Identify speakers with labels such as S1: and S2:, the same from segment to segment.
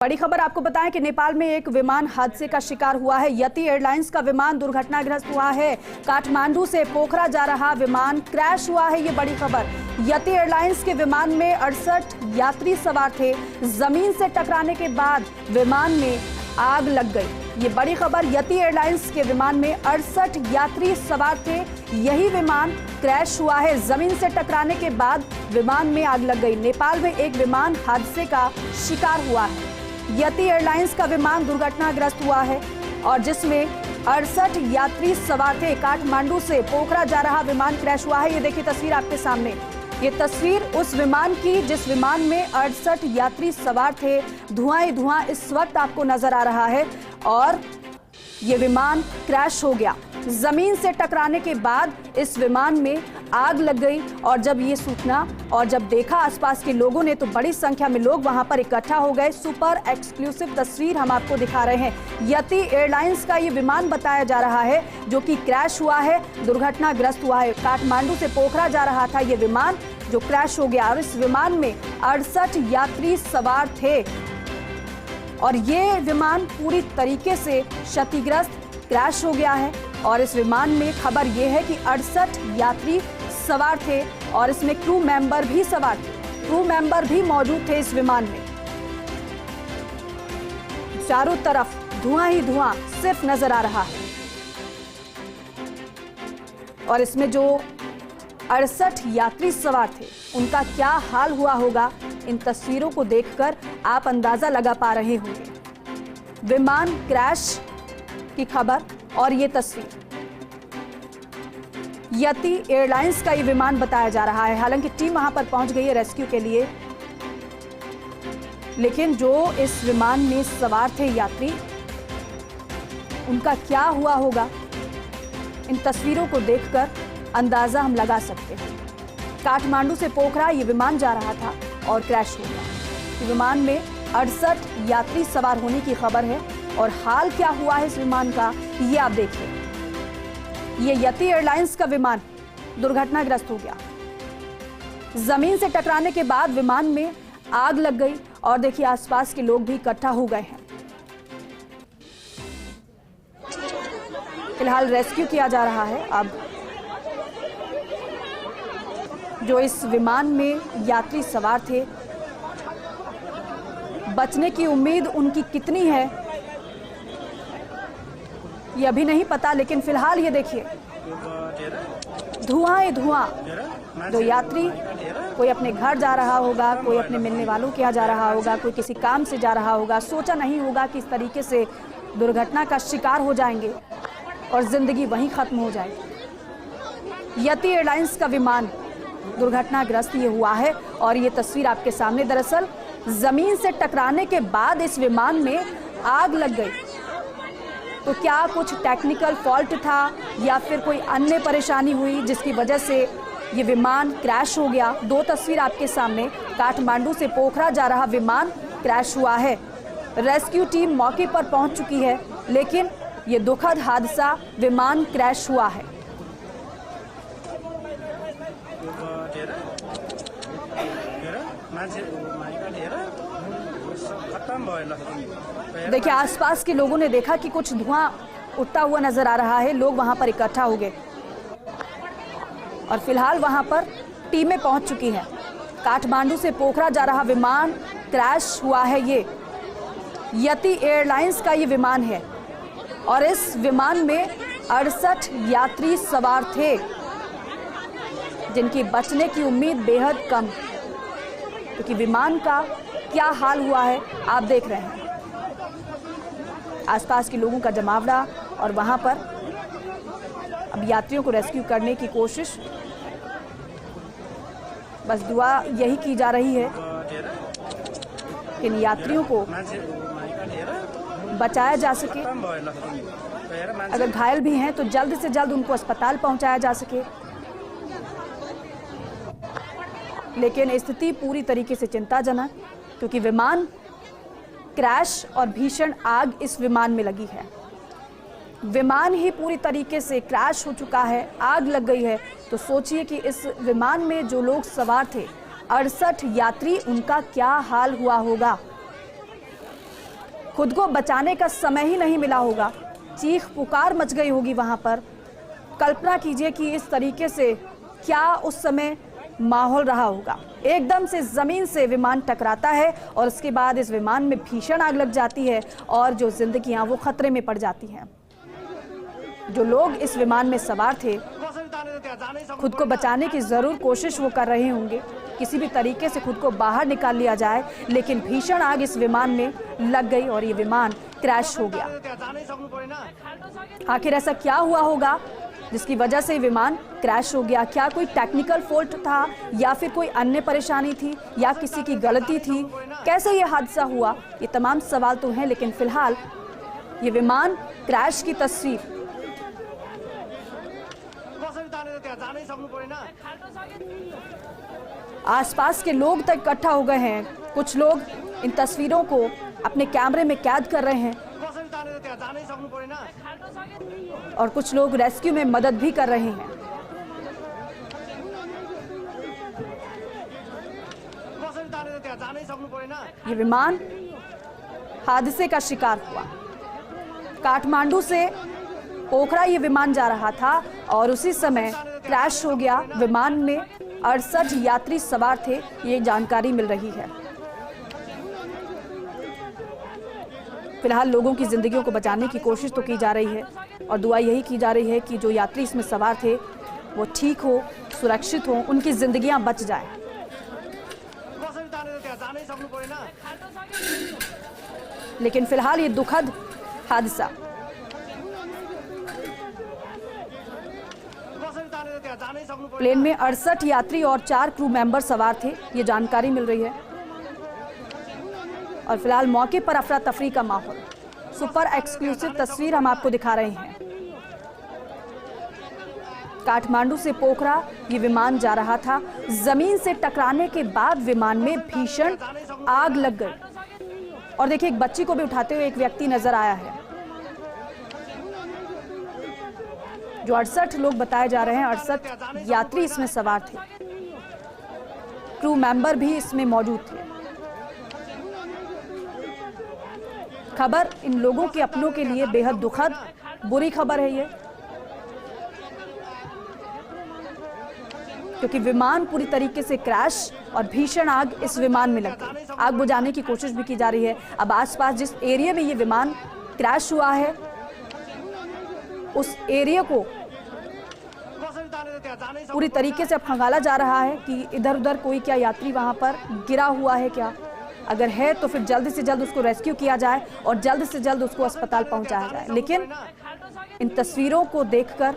S1: बड़ी खबर आपको बताएं कि नेपाल में एक विमान हादसे का शिकार हुआ है। यति एयरलाइंस का विमान दुर्घटनाग्रस्त हुआ है। काठमांडू से पोखरा जा रहा विमान क्रैश हुआ है। ये बड़ी खबर। यति एयरलाइंस के विमान में 68 यात्री सवार थे। जमीन से टकराने के बाद विमान में आग लग गई। ये बड़ी खबर। यति एयरलाइंस के विमान में 68 यात्री सवार थे। यही विमान क्रैश हुआ है। जमीन से टकराने के बाद विमान में आग लग गई। नेपाल में एक विमान हादसे का शिकार हुआ है। यति एयरलाइंस का विमान दुर्घटनाग्रस्त हुआ है और जिसमें 68 यात्री सवार थे। काठमांडू से पोखरा जा रहा विमान क्रैश हुआ है। ये देखिए तस्वीर आपके सामने। ये तस्वीर उस विमान की जिस विमान में 68 यात्री सवार थे। धुआं ही धुआं इस वक्त आपको नजर आ रहा है और ये विमान क्रैश हो गया। जमीन से टकराने के बाद इस विमान में आग लग गई और जब ये सूचना और जब देखा आसपास के लोगों ने तो बड़ी संख्या में लोग वहां पर इकट्ठा हो गए। सुपर एक्सक्लूसिव तस्वीर हम आपको दिखा रहे हैं। यति एयरलाइंस का ये विमान बताया जा रहा है जो कि क्रैश हुआ है, दुर्घटनाग्रस्त हुआ है। काठमांडू से पोखरा जा रहा था ये विमान जो क्रैश हो गया और इस विमान में 68 यात्री सवार थे और ये विमान पूरी तरीके से क्षतिग्रस्त क्रैश हो गया है। और इस विमान में खबर यह है कि 68 यात्री सवार थे और इसमें क्रू मेंबर भी सवार थे। क्रू मेंबर भी मौजूद थे इस विमान में। चारों तरफ धुआं ही धुआं सिर्फ नजर आ रहा है और इसमें जो 68 यात्री सवार थे उनका क्या हाल हुआ होगा, इन तस्वीरों को देखकर आप अंदाजा लगा पा रहे होंगे। विमान क्रैश की खबर और ये तस्वीर। यति एयरलाइंस का ये विमान बताया जा रहा है। हालांकि टीम वहां पर पहुंच गई है रेस्क्यू के लिए, लेकिन जो इस विमान में सवार थे यात्री उनका क्या हुआ होगा, इन तस्वीरों को देखकर अंदाजा हम लगा सकते हैं। काठमांडू से पोखरा ये विमान जा रहा था और क्रैश हो गया। विमान में 68 यात्री सवार होने की खबर है और हाल क्या हुआ है इस विमान का ये आप देखिए। ये यति एयरलाइंस का विमान दुर्घटनाग्रस्त हो गया। जमीन से टकराने के बाद विमान में आग लग गई और देखिए आसपास के लोग भी इकट्ठा हो गए हैं। फिलहाल रेस्क्यू किया जा रहा है। अब जो इस विमान में यात्री सवार थे, बचने की उम्मीद उनकी कितनी है ये अभी नहीं पता, लेकिन फिलहाल ये देखिए धुआं ही धुआं। दो यात्री, कोई अपने घर जा रहा होगा, कोई अपने मिलने वालों के यहाँ जा रहा होगा, कोई किसी काम से जा रहा होगा। सोचा नहीं होगा कि इस तरीके से दुर्घटना का शिकार हो जाएंगे और जिंदगी वहीं खत्म हो जाएगी। यति एयरलाइंस का विमान दुर्घटनाग्रस्त ये हुआ है और ये तस्वीर आपके सामने। दरअसल जमीन से टकराने के बाद इस विमान में आग लग गई। तो क्या कुछ टेक्निकल फॉल्ट था या फिर कोई अन्य परेशानी हुई जिसकी वजह से ये विमान क्रैश हो गया। दो तस्वीर आपके सामने। काठमांडू से पोखरा जा रहा विमान क्रैश हुआ है। रेस्क्यू टीम मौके पर पहुंच चुकी है, लेकिन ये दुखद हादसा, विमान क्रैश हुआ है। देखिए आसपास के लोगों ने देखा कि कुछ धुआं उठता हुआ नजर आ रहा है। लोग वहां पर इकट्ठा हो गए और फिलहाल वहां पर टीमें पहुंच चुकी हैं। काठमांडू से पोखरा जा रहा विमान क्रैश हुआ है। ये यति एयरलाइंस का ये विमान है और इस विमान में 68 यात्री सवार थे जिनकी बचने की उम्मीद बेहद कम, क्योंकि विमान का क्या हाल हुआ है आप देख रहे हैं। आसपास के लोगों का जमावड़ा और वहां पर अब यात्रियों को रेस्क्यू करने की कोशिश। बस दुआ यही की जा रही है कि इन यात्रियों को बचाया जा सके। अगर घायल भी हैं तो जल्द से जल्द उनको अस्पताल पहुंचाया जा सके, लेकिन स्थिति पूरी तरीके से चिंताजनक, क्योंकि विमान क्रैश और भीषण आग इस विमान में लगी है। विमान ही पूरी तरीके से क्रैश हो चुका है, आग लग गई है। तो सोचिए कि इस विमान में जो लोग सवार थे 68 यात्री, उनका क्या हाल हुआ होगा। खुद को बचाने का समय ही नहीं मिला होगा। चीख पुकार मच गई होगी वहां पर। कल्पना कीजिए कि इस तरीके से क्या उस समय माहौल रहा होगा। एकदम से जमीन से विमान टकराता है और उसके बाद इस विमान में भीषण आग लग जाती है और जो जिंदगियां वो खतरे में पड़ जाती हैं। जो लोग इस विमान में सवार थे खुद को बचाने की जरूर कोशिश वो कर रहे होंगे, किसी भी तरीके से खुद को बाहर निकाल लिया जाए, लेकिन भीषण आग इस विमान में लग गई और ये विमान क्रैश हो गया। आखिर ऐसा क्या हुआ होगा जिसकी वजह से विमान क्रैश हो गया? क्या कोई टेक्निकल फॉल्ट था या फिर कोई अन्य परेशानी थी या किसी की गलती थी? कैसे ये हादसा हुआ? ये तमाम सवाल तो हैं, लेकिन फिलहाल ये विमान क्रैश की तस्वीर आसपास के लोग तक इकट्ठा हो गए हैं। कुछ लोग इन तस्वीरों को अपने कैमरे में कैद कर रहे हैं और कुछ लोग रेस्क्यू में मदद भी कर रहे हैं। ये विमान हादसे का शिकार हुआ। काठमांडू से पोखरा ये विमान जा रहा था और उसी समय क्रैश हो गया। विमान में 68 यात्री सवार थे, ये जानकारी मिल रही है। फिलहाल लोगों की जिंदगियों को बचाने की कोशिश तो की जा रही है और दुआ यही की जा रही है कि जो यात्री इसमें सवार थे वो ठीक हो, सुरक्षित हो, उनकी जिंदगियां बच जाए। लेकिन फिलहाल ये दुखद हादसा प्लेन में 68 यात्री और 4 क्रू मेंबर सवार थे, ये जानकारी मिल रही है। और फिलहाल मौके पर अफरा तफरी का माहौल। सुपर एक्सक्लूसिव तस्वीर हम आपको दिखा रहे हैं। काठमांडू से पोखरा ये विमान जा रहा था। जमीन से टकराने के बाद विमान में भीषण आग लग गई और देखिए एक बच्ची को भी उठाते हुए एक व्यक्ति नजर आया है। जो 68 लोग बताए जा रहे हैं, 68 यात्री इसमें सवार थे, क्रू मेंबर भी इसमें मौजूद थे। खबर इन लोगों के अपनों के लिए बेहद दुखद, बुरी खबर है ये, क्योंकि विमान पूरी तरीके से क्रैश और भीषण आग इस विमान में लग गई। आग बुझाने की कोशिश भी की जा रही है। अब आसपास जिस एरिया में ये विमान क्रैश हुआ है उस एरिया को पूरी तरीके से अब खंगाला जा रहा है कि इधर उधर कोई क्या यात्री वहां पर गिरा हुआ है क्या। अगर है तो फिर जल्द से जल्द उसको रेस्क्यू किया जाए और जल्द से जल्द उसको अस्पताल पहुंचाया जाए। लेकिन इन तस्वीरों को देखकर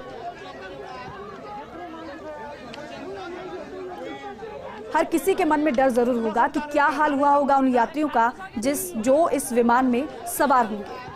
S1: हर किसी के मन में डर जरूर होगा कि क्या हाल हुआ होगा उन यात्रियों का जो इस विमान में सवार होंगे।